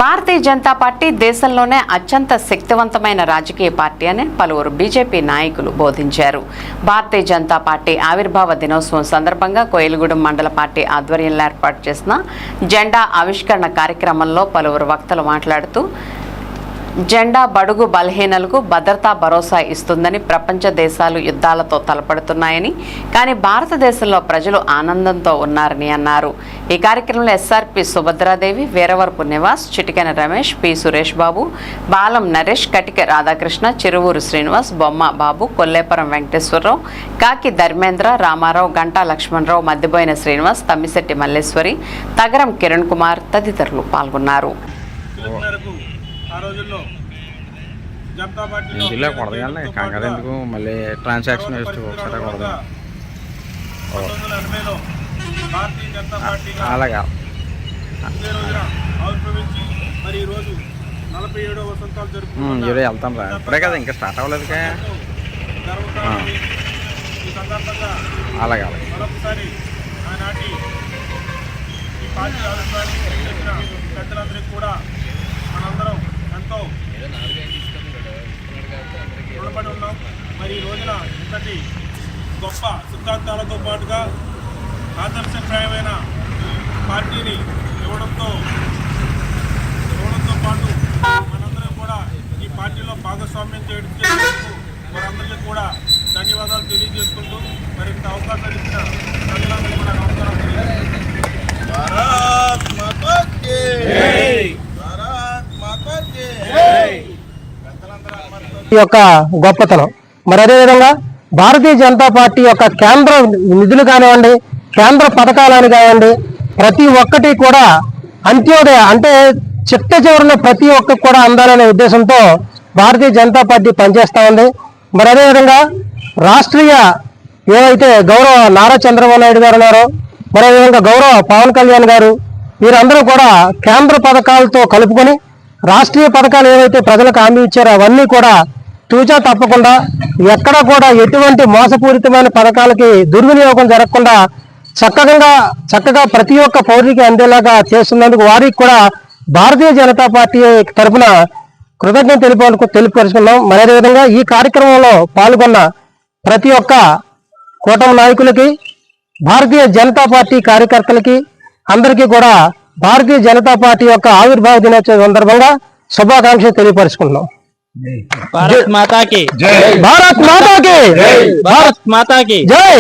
Bharatiya Janata party దేశంలోనే అత్యంత శక్తివంతమైన రాజకీయ పార్టీ అని పలువురు బీజేపీ నాయకులు బోధించారు. భారతీయ జనతా పార్టీ ఆవిర్భావ దినోత్సవం సందర్భంగా కోయిలగూడెం మండల పార్టీ ఆధ్వర్యంలో ఏర్పాటు చేసిన జెండా ఆవిష్కరణ కార్యక్రమంలో పలువురు వక్తలు మాట్లాడుతూ జెండా బడుగు బలహీనలకు భద్రతా భరోసా ఇస్తుందని ప్రపంచ దేశాలు యుద్ధాలతో తలపడుతున్నాయని, కానీ భారతదేశంలో ప్రజలు ఆనందంతో ఉన్నారని అన్నారు. ఈ కార్యక్రమంలో ఎస్ఆర్పి సుభద్రాదేవి, వీరవరపు నివాస్, చిటికెన రమేష్, పి సురేష్ బాబు, బాలం నరేష్, కటిక రాధాకృష్ణ, చిరువూరు శ్రీనివాస్, బొమ్మ బాబు, కొల్లేపురం వెంకటేశ్వరరావు, కాకి ధర్మేంద్ర, రామారావు, గంటా లక్ష్మణరావు, మద్దిబోయిన శ్రీనివాస్, తమ్మిశెట్టి మల్లేశ్వరి, తగరం కిరణ్ కుమార్ తదితరులు పాల్గొన్నారు. ఆ రోజుల్లో జనతా పార్టీ ఇంటిలో కొడదగానే కంగారు ఎందుకు మళ్ళీ ట్రాన్సాక్షన్ వేస్ట్ ఒకసారి కొడదా 1980లో భారతీయ జనతా పార్టీ అలాగా ఇదే రోజున ఆవిర్భవించి మరి ఈ రోజు 47వ వసంతాలు జరుపుకుంటున్నాం. వెళ్తాం రా ఇప్పుడే కదా ఇంకా స్టార్ట్ అవ్వలేదు ఈ సందర్భంగా అలాగే మరొకసారి ఆనాటి ఈ పార్టీ ఆవిర్భావానికి చేసిన పెద్దలందరికీ కూడా మనందరం ఎంతో రుణపడి ఉన్నాం. మరి ఈ రోజున ఇంతటి గొప్ప సిద్ధాంతాలతో పాటుగా ఆదర్శప్రాయమైన పార్టీని ఇవ్వడంతో పాటు మనందరం కూడా ఈ పార్టీలో భాగస్వామ్యం చేసేందుకు మనందరికీ కూడా ధన్యవాదాలు తెలియజేసుకుంటూ మరి ఇంత అవకాశాలు ఇచ్చిన ప్రజలందరికీ కూడా నమస్కారం యొక్క గొప్పతనం. మరి అదేవిధంగా భారతీయ జనతా పార్టీ యొక్క కేంద్ర నిధులు కానివ్వండి, కేంద్ర పథకాలని కానివ్వండి, ప్రతి ఒక్కటి కూడా అంత్యోదయ అంటే చిట్ట చివరిలో ప్రతి ఒక్కరికి కూడా అందాలనే ఉద్దేశంతో భారతీయ జనతా పార్టీ పనిచేస్తూ ఉంది. మరి అదేవిధంగా రాష్ట్రీయ ఏవైతే గౌరవ నారా చంద్రబాబు నాయుడు గారు ఉన్నారో, మరి అదేవిధంగా గౌరవ పవన్ కళ్యాణ్ గారు, వీరందరూ కూడా కేంద్ర పథకాలతో కలుపుకొని రాష్ట్రీయ పథకాలు ఏవైతే ప్రజలకు హామీ ఇచ్చారో అవన్నీ కూడా తూచా తప్పకుండా ఎక్కడ కూడా ఎటువంటి మోసపూరితమైన పథకాలకి దుర్వినియోగం జరగకుండా చక్కగా ప్రతి ఒక్క పౌరుడికి అందేలాగా చేస్తున్నందుకు వారికి కూడా భారతీయ జనతా పార్టీ తరఫున కృతజ్ఞత తెలుపుకొచ్చుకున్నాం. మరి అదేవిధంగా ఈ కార్యక్రమంలో పాల్గొన్న ప్రతి ఒక్క కూటమి నాయకులకి, భారతీయ జనతా పార్టీ కార్యకర్తలకి అందరికీ కూడా భారతీయ జనతా పార్టీ యొక్క ఆవిర్భావ దినోత్సవం సందర్భంగా శుభాకాంక్షలు తెలియపరుచుకుంటున్నాం. భారత్ మాతా కీ జై. భారత్ మాతా కీ జై. భారత్ మాతా కీ జై.